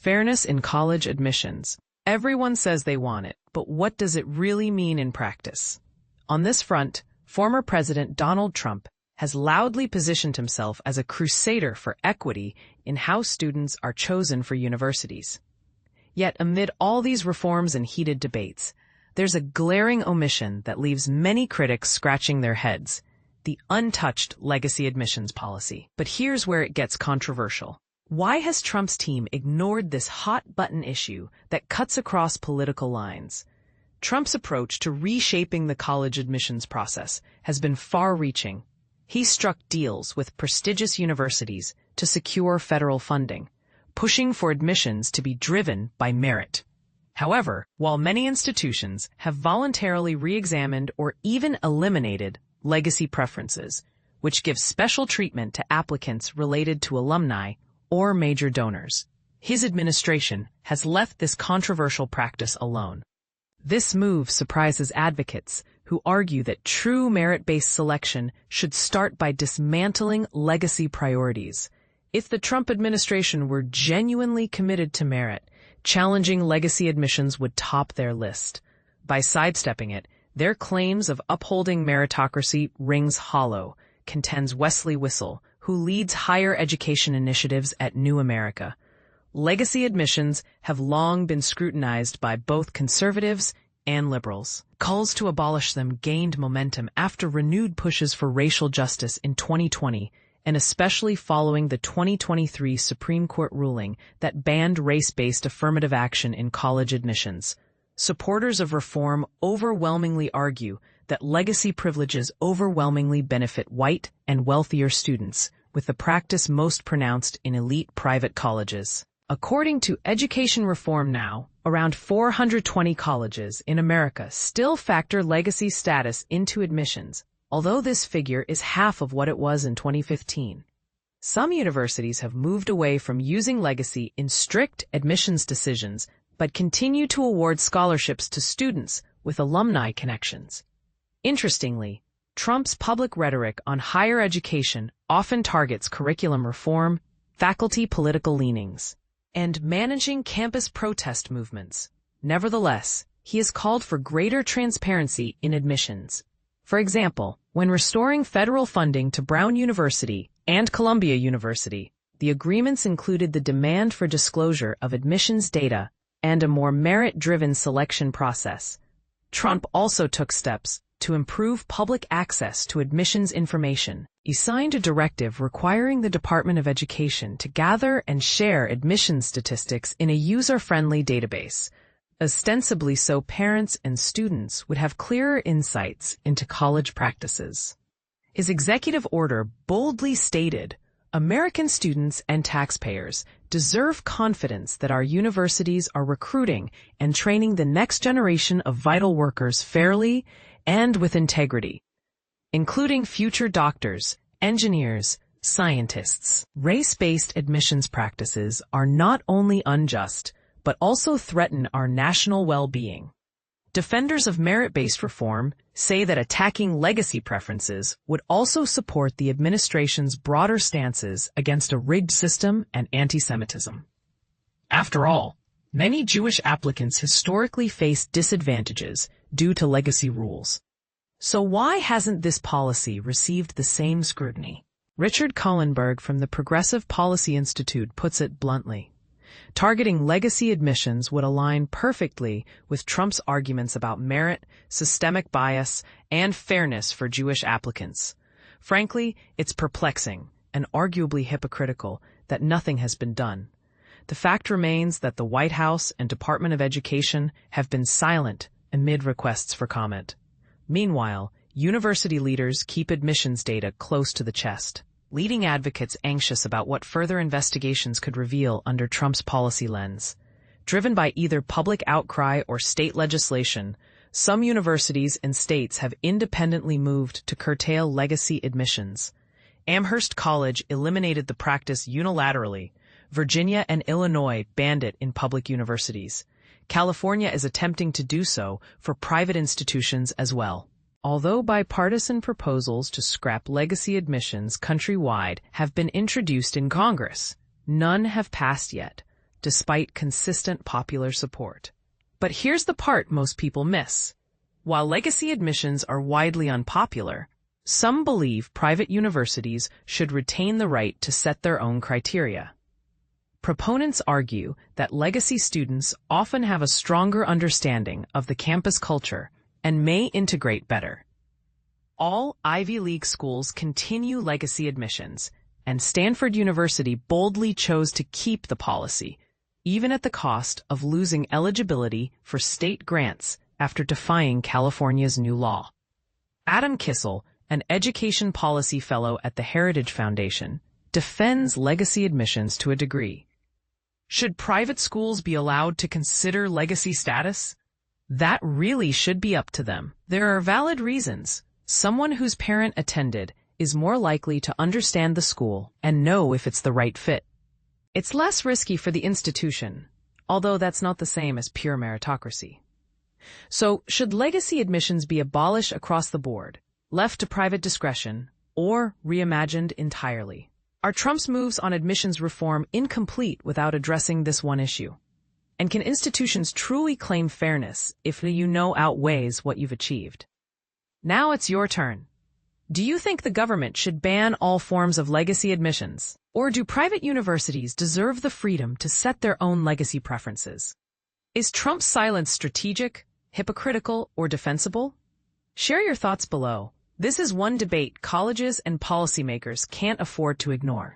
Fairness in college admissions. Everyone says they want it, but what does it really mean in practice? On this front, former President Donald Trump has loudly positioned himself as a crusader for equity in how students are chosen for universities. Yet amid all these reforms and heated debates, there's a glaring omission that leaves many critics scratching their heads: the untouched legacy admissions policy. But here's where it gets controversial. Why has Trump's team ignored this hot-button issue that cuts across political lines? Trump's approach to reshaping the college admissions process has been far-reaching. He struck deals with prestigious universities to secure federal funding, pushing for admissions to be driven by merit. However, while many institutions have voluntarily re-examined or even eliminated legacy preferences, which give special treatment to applicants related to alumni or major donors, his administration has left this controversial practice alone. This move surprises advocates who argue that true merit-based selection should start by dismantling legacy priorities. If the Trump administration were genuinely committed to merit, challenging legacy admissions would top their list. By sidestepping it, their claims of upholding meritocracy rings hollow, contends Wesley Wissel, who leads higher education initiatives at New America. Legacy admissions have long been scrutinized by both conservatives and liberals. Calls to abolish them gained momentum after renewed pushes for racial justice in 2020, and especially following the 2023 Supreme Court ruling that banned race-based affirmative action in college admissions. Supporters of reform overwhelmingly argue that legacy privileges overwhelmingly benefit white and wealthier students, with the practice most pronounced in elite private colleges. According to Education Reform Now, around 420 colleges in America still factor legacy status into admissions, although this figure is half of what it was in 2015. Some universities have moved away from using legacy in strict admissions decisions, but continue to award scholarships to students with alumni connections. Interestingly, Trump's public rhetoric on higher education often targets curriculum reform, faculty political leanings, and managing campus protest movements. Nevertheless, he has called for greater transparency in admissions. For example, when restoring federal funding to Brown University and Columbia University, the agreements included the demand for disclosure of admissions data and a more merit-driven selection process. Trump also took steps to improve public access to admissions information. He signed a directive requiring the Department of Education to gather and share admissions statistics in a user-friendly database, ostensibly so parents and students would have clearer insights into college practices. His executive order boldly stated, "American students and taxpayers deserve confidence that our universities are recruiting and training the next generation of vital workers fairly and with integrity, including future doctors, engineers, scientists." Race-based admissions practices are not only unjust, but also threaten our national well-being. Defenders of merit-based reform say that attacking legacy preferences would also support the administration's broader stances against a rigged system and anti-Semitism. After all, many Jewish applicants historically face disadvantages due to legacy rules. So why hasn't this policy received the same scrutiny? Richard Kohlenberg from the Progressive Policy Institute puts it bluntly. Targeting legacy admissions would align perfectly with Trump's arguments about merit, systemic bias, and fairness for Jewish applicants. Frankly, it's perplexing and arguably hypocritical that nothing has been done. The fact remains that the White House and Department of Education have been silent amid requests for comment. Meanwhile, university leaders keep admissions data close to the chest, leading advocates anxious about what further investigations could reveal under Trump's policy lens. Driven by either public outcry or state legislation, some universities and states have independently moved to curtail legacy admissions. Amherst College eliminated the practice unilaterally. Virginia and Illinois banned it in public universities. California is attempting to do so for private institutions as well. Although bipartisan proposals to scrap legacy admissions countrywide have been introduced in Congress, none have passed yet. despite consistent popular support. But here's the part most people miss. While legacy admissions are widely unpopular, some believe private universities should retain the right to set their own criteria. Proponents argue that legacy students often have a stronger understanding of the campus culture and may integrate better. All Ivy League schools continue legacy admissions, and Stanford University boldly chose to keep the policy, even at the cost of losing eligibility for state grants after defying California's new law. Adam Kissel, an education policy fellow at the Heritage Foundation, defends legacy admissions to a degree. Should private schools be allowed to consider legacy status? That really should be up to them. There are valid reasons. Someone whose parent attended is more likely to understand the school and know if it's the right fit. It's less risky for the institution, although that's not the same as pure meritocracy. So, should legacy admissions be abolished across the board, left to private discretion, or reimagined entirely? Are Trump's moves on admissions reform incomplete without addressing this one issue? And can institutions truly claim fairness if what you know outweighs what you've achieved? Now it's your turn. Do you think the government should ban all forms of legacy admissions? Or do private universities deserve the freedom to set their own legacy preferences? Is Trump's silence strategic, hypocritical, or defensible? Share your thoughts below. This is one debate colleges and policymakers can't afford to ignore.